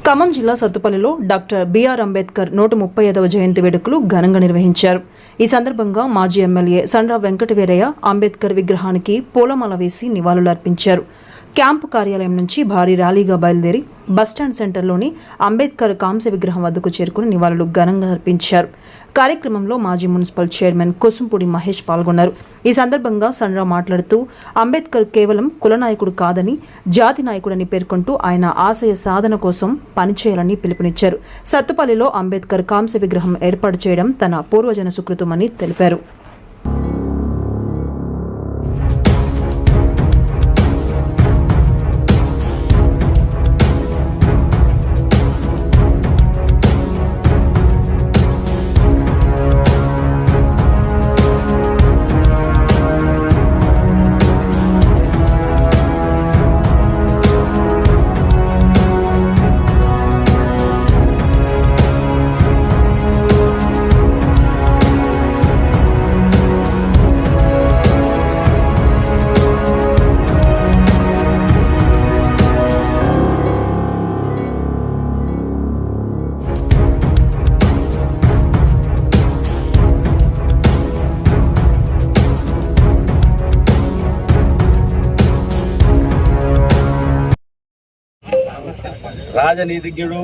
ఖమ్మం జిల్లా సత్తుపల్లిలో doctor BR Ambedkar 135వ జయంతి వేడుకలు ఘనంగా నిర్వహించారు. ఈ సందర్భంగా మాజీ ఎమ్మెల్యే సండ్ర వెంకటవీరయ్య అంబేద్కర్ విగ్రహానికి పూలమాల వేసి నివాళులర్పించారు. క్యాంపు కార్యాలయం నుంచి భారీ ర్యాలీగా బయలుదేరి బస్టాండ్ సెంటర్లోని అంబేద్కర్ కాంస్య విగ్రహం వద్దకు చేరుకుని నివాళులు ఘనంగా అర్పించారు. కార్యక్రమంలో మాజీ మున్సిపల్ చైర్మన్ కుసుంపూడి మహేష్ పాల్గొన్నారు. ఈ సందర్భంగా సండ్ర మాట్లాడుతూ అంబేద్కర్ కేవలం కుల నాయకుడు కాదని జాతి నాయకుడని పేర్కొంటూ ఆయన ఆశయ సాధన కోసం పనిచేయాలని పిలుపునిచ్చారు. సత్తుపల్లిలో అంబేద్కర్ కాంస్య విగ్రహం ఏర్పాటు చేయడం తన పూర్వజన సుకృతమని తెలిపారు. రాజనీతిజ్ఞుడు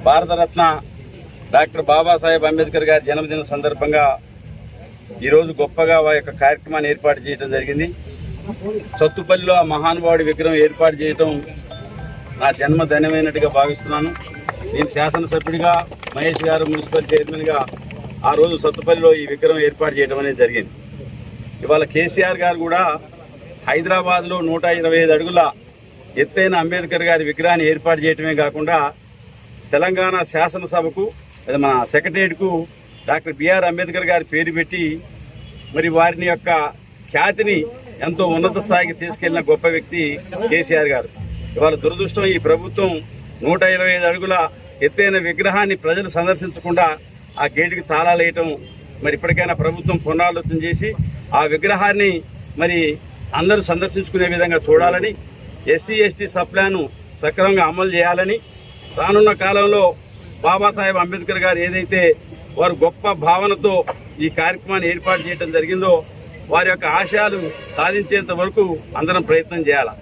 భారతరత్న డాక్టర్ బాబాసాహెబ్ అంబేద్కర్ గారి జన్మదిన సందర్భంగా ఈరోజు గొప్పగా వారి యొక్క కార్యక్రమాన్ని ఏర్పాటు చేయడం జరిగింది. సత్తుపల్లిలో ఆ మహానుభావుడి విగ్రహం ఏర్పాటు చేయడం నా జన్మధన్యమైనట్టుగా భావిస్తున్నాను. నేను శాసనసభ్యుడిగా, మహేష్ గారు మున్సిపల్ చైర్మన్గా ఆ రోజు సత్తుపల్లిలో ఈ విగ్రహం ఏర్పాటు చేయడం అనేది జరిగింది. ఇవాళ కేసీఆర్ గారు కూడా హైదరాబాద్లో 125 అడుగుల ఎత్తైన అంబేద్కర్ గారి విగ్రహాన్ని ఏర్పాటు చేయడమే కాకుండా తెలంగాణ శాసనసభకు మన సెక్రటరియట్కు డాక్టర్ బిఆర్ అంబేద్కర్ గారి పేరు పెట్టి మరి వారిని యొక్క ఖ్యాతిని ఎంతో ఉన్నత స్థాయికి తీసుకెళ్లిన గొప్ప వ్యక్తి కేసీఆర్ గారు. ఇవాళ దురదృష్టం, ఈ ప్రభుత్వం 125 అడుగుల ఎత్తైన విగ్రహాన్ని ప్రజలు సందర్శించకుండా ఆ గేటుకి తాళాలు వేయటం, మరి ఇప్పటికైనా ప్రభుత్వం పునరాలోచన చేసి ఆ విగ్రహాన్ని మరి అందరూ సందర్శించుకునే విధంగా చూడాలని, ఎస్సీ ఎస్టీ సప్లాను సక్రమంగా అమలు చేయాలని, రానున్న కాలంలో బాబాసాహెబ్ అంబేద్కర్ గారు ఏదైతే వారు గొప్ప భావనతో ఈ కార్యక్రమాన్ని ఏర్పాటు చేయడం జరిగిందో వారి యొక్క ఆశయాలు సాధించేంత వరకు అందరం ప్రయత్నం చేయాలి.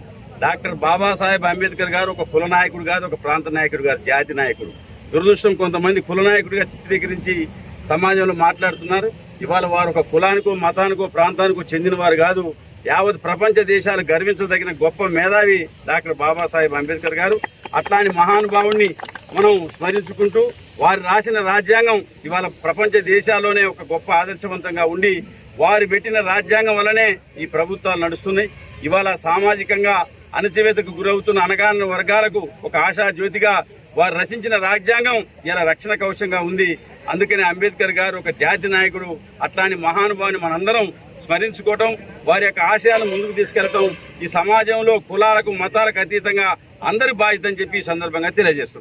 డాక్టర్ బాబాసాహెబ్ అంబేద్కర్ గారు ఒక కుల నాయకుడు కాదు, ఒక ప్రాంత నాయకుడు కాదు, జాతి నాయకుడు. దురదృష్టం, కొంతమంది కుల నాయకుడిగా చిత్రీకరించి సమాజంలో మాట్లాడుతున్నారు. ఇవాళ వారు ఒక కులానికో మతానికో ప్రాంతానికో చెందిన వారు కాదు, యావత్ ప్రపంచ దేశాలు గర్వించదగిన గొప్ప మేధావి డాక్టర్ బాబాసాహెబ్ అంబేద్కర్ గారు. అట్లాంటి మహానుభావుణ్ణి మనం స్మరించుకుంటూ వారు రాసిన రాజ్యాంగం ఇవాళ ప్రపంచ దేశాల్లోనే ఒక గొప్ప ఆదర్శవంతంగా ఉండి వారు పెట్టిన రాజ్యాంగం వల్లనే ఈ ప్రభుత్వాలు నడుస్తున్నాయి. ఇవాళ సామాజికంగా అణచివేతకు గురవుతున్న అణగారిన వర్గాలకు ఒక ఆశా జ్యోతిగా వారు రచించిన రాజ్యాంగం ఇలా రక్షణ కవచంగా ఉంది. అందుకనే అంబేద్కర్ గారు ఒక జాతి నాయకుడు. అట్లాంటి మహానుభావుని మనందరం స్మరించుకోవటం, వారి యొక్క ఆశయాలను ముందుకు తీసుకెళ్లటం ఈ సమాజంలో కులాలకు మతాలకు అతీతంగా అందరి బాధ్యత అని చెప్పి ఈ సందర్భంగా తెలియజేస్తున్నాం.